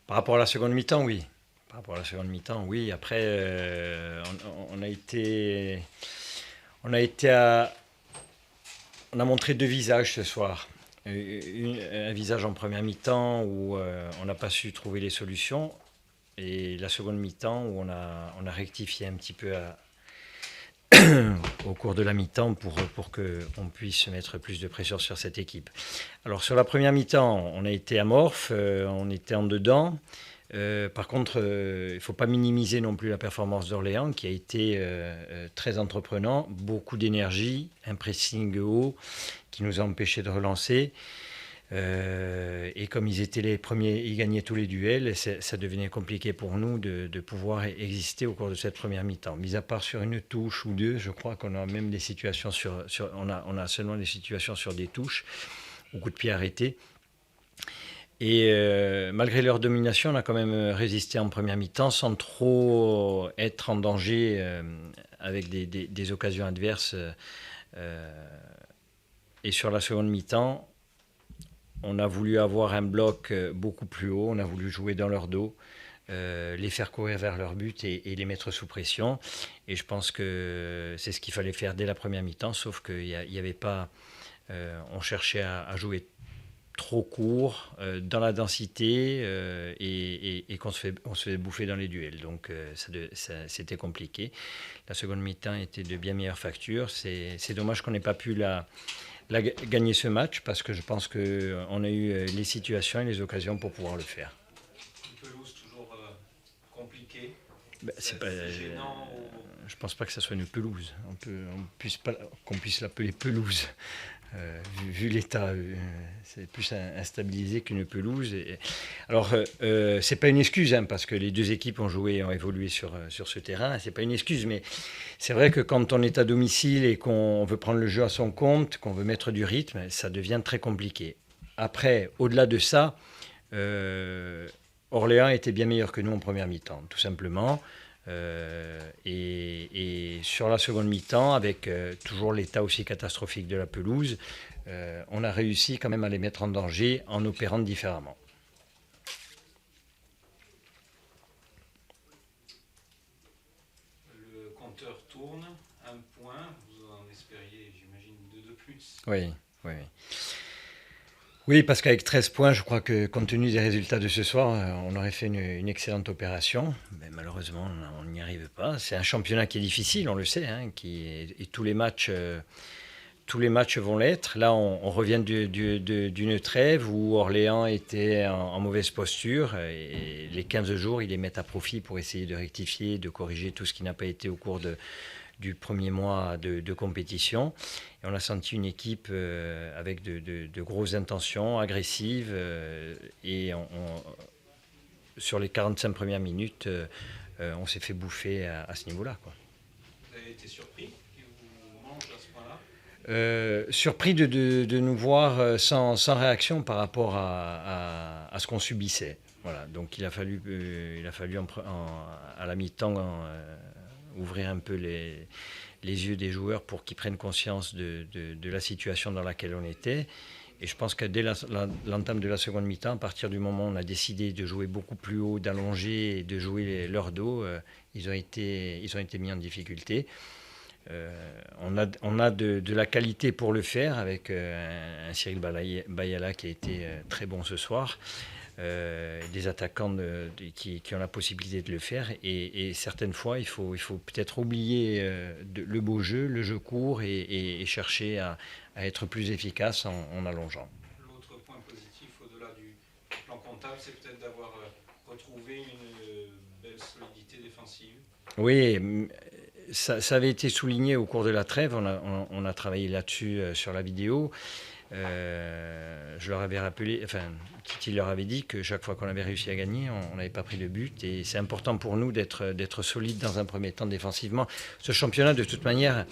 Par rapport à la seconde mi-temps, oui. Par rapport à la seconde mi-temps, oui. Après, on a été on a montré deux visages ce soir. Un visage en première mi-temps où on n'a pas su trouver les solutions, et la seconde mi-temps où on a rectifié un petit peu au cours de la mi-temps pour qu'on puisse mettre plus de pression sur cette équipe. Alors sur la première mi-temps, on a été amorphe, on était en dedans. Par contre, il ne faut pas minimiser non plus la performance d'Orléans, qui a été très entreprenant, beaucoup d'énergie, un pressing haut qui nous a empêchés de relancer. Et comme ils étaient les premiers, ils gagnaient tous les duels, ça devenait compliqué pour nous de pouvoir exister au cours de cette première mi-temps. Mis à part sur une touche ou deux, je crois qu'on a même des situations on a seulement des situations sur des touches, au coup de pied arrêté. Et malgré leur domination, on a quand même résisté en première mi-temps sans trop être en danger avec des occasions adverses. Et sur la seconde mi-temps, on a voulu avoir un bloc beaucoup plus haut, on a voulu jouer dans leur dos, les faire courir vers leur but et les mettre sous pression. Et je pense que c'est ce qu'il fallait faire dès la première mi-temps, sauf qu'il n'y avait pas... on cherchait à jouer trop court, dans la densité, et on se fait bouffer dans les duels. Donc c'était compliqué. La seconde mi-temps était de bien meilleure facture. C'est dommage qu'on n'ait pas pu gagner ce match, parce que je pense qu'on a eu les situations et les occasions pour pouvoir le faire. Une pelouse toujours compliquée. Ben, C'est gênant. Je pense pas que ça soit une pelouse. Qu'on puisse l'appeler pelouse. Vu l'état, c'est plus instabilisé qu'une pelouse. Alors, c'est pas une excuse, hein, parce que les deux équipes ont évolué sur ce terrain. C'est pas une excuse, mais c'est vrai que quand on est à domicile et qu'on veut prendre le jeu à son compte, qu'on veut mettre du rythme, ça devient très compliqué. Après, au-delà de ça, Orléans était bien meilleur que nous en première mi-temps, tout simplement. Et sur la seconde mi-temps, avec toujours l'état aussi catastrophique de la pelouse, on a réussi quand même à les mettre en danger en opérant différemment. Le compteur tourne, un point, vous en espériez, j'imagine, deux de plus. Oui, oui. Oui, parce qu'avec 13 points, je crois que compte tenu des résultats de ce soir, on aurait fait une excellente opération. Mais malheureusement, on n'y arrive pas. C'est un championnat qui est difficile, on le sait, hein, et tous les matchs vont l'être. Là, on revient d'une trêve où Orléans était en mauvaise posture, et les 15 jours, ils les mettent à profit pour essayer de rectifier, de corriger tout ce qui n'a pas été au cours du premier mois de compétition. Et on a senti une équipe avec de grosses intentions, agressives, et sur les 45 premières minutes, on s'est fait bouffer à ce niveau-là, quoi. Vous avez été surpris qu'ils vous mangent à ce point-là? Surpris de nous voir sans réaction par rapport à ce qu'on subissait. Voilà, donc il a fallu à la mi-temps ouvrir un peu les yeux des joueurs pour qu'ils prennent conscience de la situation dans laquelle on était. Et je pense que dès l'entame de la seconde mi-temps, à partir du moment où on a décidé de jouer beaucoup plus haut, d'allonger et de jouer leur dos, ils ont été mis en difficulté. On a de la qualité pour le faire, avec un Cyril Bayala qui a été très bon ce soir, des attaquants qui ont la possibilité de le faire, et certaines fois il faut peut-être oublier le beau jeu, le jeu court, et chercher à être plus efficace en allongeant. L'autre point positif au-delà du plan comptable, c'est peut-être d'avoir retrouvé une belle solidité défensive. Oui, ça avait été souligné au cours de la trêve, on a travaillé là-dessus sur la vidéo. Je leur avais rappelé, Titi leur avait dit que chaque fois qu'on avait réussi à gagner, on n'avait pas pris de but, et c'est important pour nous d'être solide dans un premier temps défensivement. Ce championnat, de toute manière,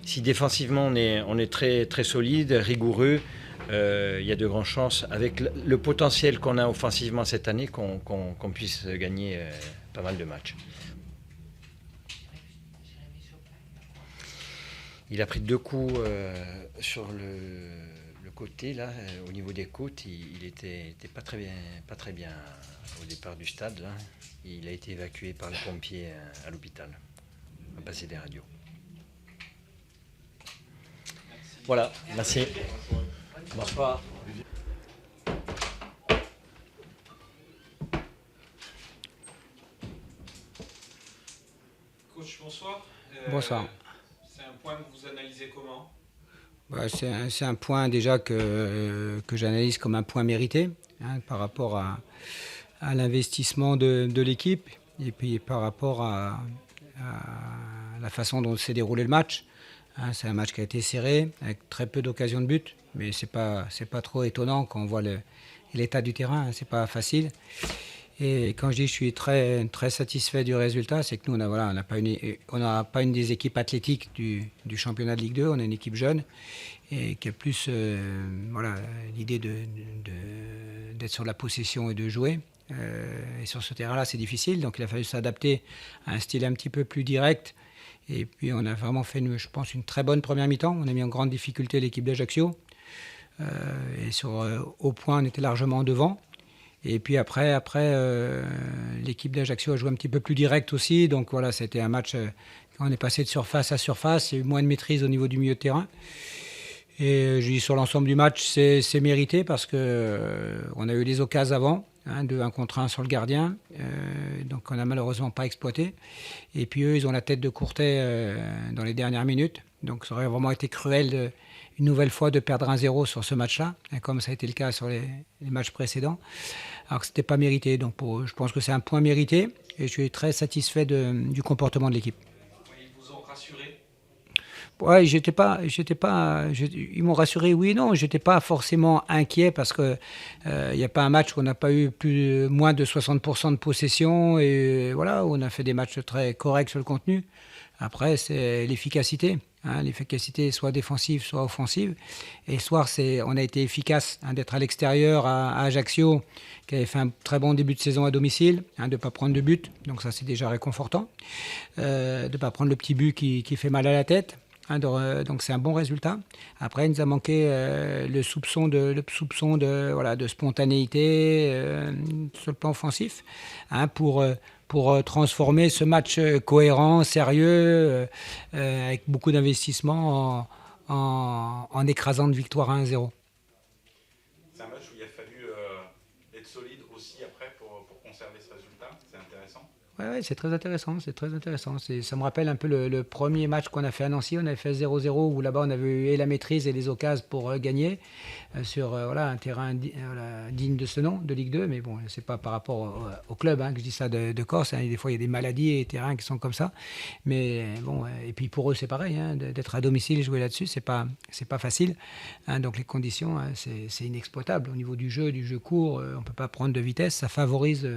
si défensivement on est très, très solide, rigoureux, il y a de grandes chances, avec le potentiel qu'on a offensivement cette année, qu'on puisse gagner pas mal de matchs. Il a pris deux coups sur le côté, là, au niveau des côtes, il était pas très bien au départ du stade. Là. Il a été évacué par les pompiers à l'hôpital. On va passer des radios. Voilà, merci. Bonsoir. Coach, bonsoir. Bonsoir. C'est un point que vous analysez comment? C'est un point déjà que j'analyse comme un point mérité par rapport à l'investissement de l'équipe et puis par rapport à la façon dont s'est déroulé le match. C'est un match qui a été serré, avec très peu d'occasions de but, mais c'est pas trop étonnant quand on voit l'état du terrain, c'est pas facile. Et quand je dis que je suis très, très satisfait du résultat, c'est que nous, on n'a pas une des équipes athlétiques du championnat de Ligue 2, on a une équipe jeune et qui a plus l'idée d'être sur la possession et de jouer. Et sur ce terrain-là, c'est difficile, donc il a fallu s'adapter à un style un petit peu plus direct. Et puis on a vraiment fait, je pense, une très bonne première mi-temps. On a mis en grande difficulté l'équipe d'Ajaccio. Et au point, on était largement devant. Et puis après l'équipe d'Ajaccio a joué un petit peu plus direct aussi. Donc voilà, c'était un match, quand on est passé de surface à surface, il y a eu moins de maîtrise au niveau du milieu de terrain. Et je dis sur l'ensemble du match, c'est mérité parce qu'on a eu des occasions avant. De 1 contre 1 sur le gardien, donc on n'a malheureusement pas exploité. Et puis eux, ils ont la tête de Courtet dans les dernières minutes. Donc ça aurait vraiment été cruel une nouvelle fois de perdre 1-0 sur ce match-là, comme ça a été le cas sur les matchs précédents. Alors que ce n'était pas mérité. Donc je pense que c'est un point mérité et je suis très satisfait du comportement de l'équipe. Ils vous ont rassuré? Ouais, ils m'ont rassuré, oui et non. J'étais pas forcément inquiet parce que il n'y a pas un match où on n'a pas eu moins de 60% de possession et voilà, on a fait des matchs très corrects sur le contenu. Après, c'est l'efficacité. L'efficacité soit défensive, soit offensive. Et ce soir, on a été efficace d'être à l'extérieur à Ajaccio, qui avait fait un très bon début de saison à domicile, de ne pas prendre de but. Donc ça, c'est déjà réconfortant. De ne pas prendre le petit but qui fait mal à la tête. Donc c'est un bon résultat. Après, il nous a manqué le soupçon de spontanéité sur le plan offensif pour transformer ce match cohérent, sérieux, avec beaucoup d'investissement en écrasante victoire à 1-0. C'est un match où il a fallu être solide aussi après pour conserver ce résultat. C'est intéressant. Ouais, c'est très intéressant, ça me rappelle un peu le premier match qu'on a fait à Nancy, on avait fait 0-0 où là-bas on avait eu la maîtrise et les occasions pour gagner sur un terrain digne de ce nom, de Ligue 2, mais bon, c'est pas par rapport au club que je dis ça de Corse, des fois il y a des maladies et terrains qui sont comme ça, mais bon, et puis pour eux c'est pareil, d'être à domicile et jouer là-dessus, c'est pas facile, donc les conditions, c'est inexploitable au niveau du jeu court, on peut pas prendre de vitesse, ça favorise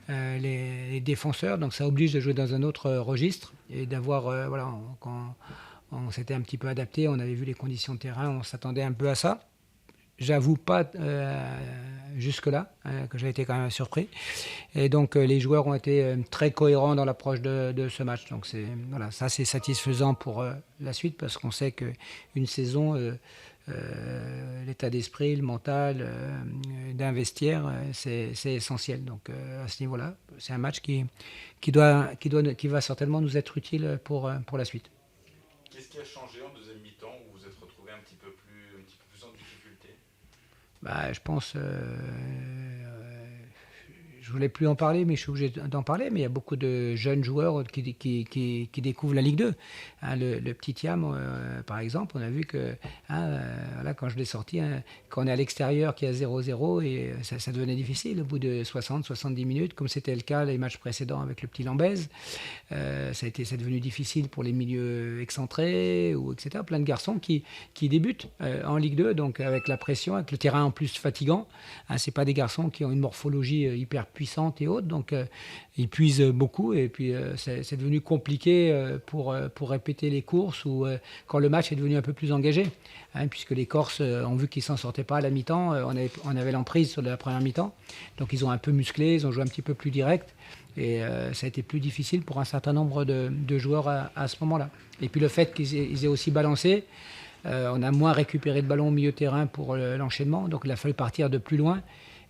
les défenseurs, donc ça oblige de jouer dans un autre registre et d'avoir, quand on s'était un petit peu adapté, on avait vu les conditions de terrain, on s'attendait un peu à ça. J'avoue pas jusque-là, que j'ai été quand même surpris. Et donc les joueurs ont été très cohérents dans l'approche de ce match. Donc ça c'est satisfaisant pour la suite parce qu'on sait qu'une saison... l'état d'esprit, le mental, d'investir, c'est essentiel. Donc à ce niveau-là, c'est un match qui va certainement nous être utile pour la suite. Qu'est-ce qui a changé en deuxième mi-temps où vous vous êtes retrouvé un petit peu plus en difficulté? Je pense... je voulais plus en parler, mais je suis obligé d'en parler. Mais il y a beaucoup de jeunes joueurs qui découvrent la Ligue 2. Le petit Thiam, par exemple, on a vu que quand je l'ai sorti, quand on est à l'extérieur, qu'il y a 0-0, et ça devenait difficile au bout de 60-70 minutes, comme c'était le cas les matchs précédents avec le petit Lambèze. C'est devenu difficile pour les milieux excentrés, etc. Plein de garçons qui débutent en Ligue 2, donc avec la pression, avec le terrain en plus fatigant. C'est pas des garçons qui ont une morphologie hyper puissante et haute, donc ils puisent beaucoup et puis c'est devenu compliqué pour répéter les courses ou quand le match est devenu un peu plus engagé, puisque les Corses ont vu qu'ils s'en sortaient pas à la mi-temps, on avait l'emprise sur la première mi-temps, donc ils ont un peu musclé, ils ont joué un petit peu plus direct et ça a été plus difficile pour un certain nombre de joueurs à ce moment-là. Et puis le fait qu'ils aient aussi balancé, On a moins récupéré de ballons au milieu de terrain pour l'enchaînement, donc il a fallu partir de plus loin.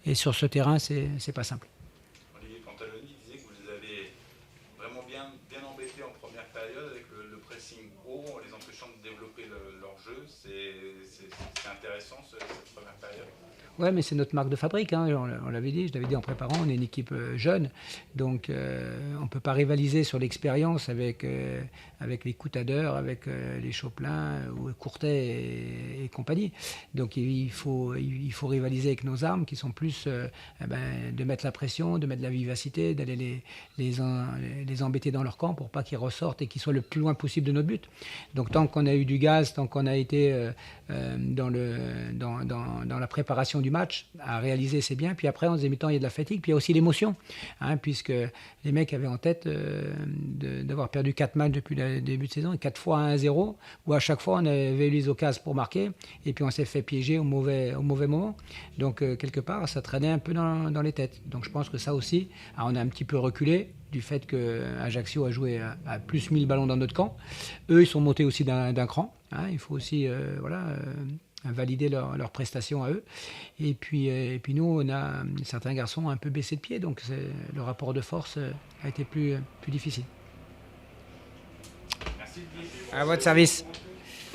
Et sur ce terrain, c'est pas simple. Olivier Pantaloni disait que vous les avez vraiment bien embêtés en première période avec le pressing haut, en les empêchant de développer leur jeu. C'est intéressant cette première période. Ouais, mais c'est notre marque de fabrique, hein. On l'avait dit, je l'avais dit en préparant, on est une équipe jeune, donc on ne peut pas rivaliser sur l'expérience avec les Coutadeur, avec les Chopin ou Courtet et compagnie. Donc il faut rivaliser avec nos armes qui sont plus de mettre la pression, de mettre la vivacité, d'aller les embêter dans leur camp pour pas qu'ils ressortent et qu'ils soient le plus loin possible de notre but. Donc tant qu'on a eu du gaz, tant qu'on a été dans la préparation du match, à réaliser c'est bien, puis après en deuxième temps il y a de la fatigue, puis il y a aussi l'émotion, hein, puisque les mecs avaient en tête d'avoir perdu 4 matchs depuis le début de saison, et 4 fois 1-0, où à chaque fois on avait eu les occasions pour marquer, et puis on s'est fait piéger au mauvais moment, donc quelque part ça traînait un peu dans les têtes, donc je pense que ça aussi, on a un petit peu reculé, du fait qu'Ajaccio a joué à plus 1000 ballons dans notre camp. Eux, ils sont montés aussi d'un cran. Hein, il faut aussi valider leurs prestations à eux. Et puis nous, certains garçons ont un peu baissé de pied, donc le rapport de force a été plus difficile. Merci. À votre service.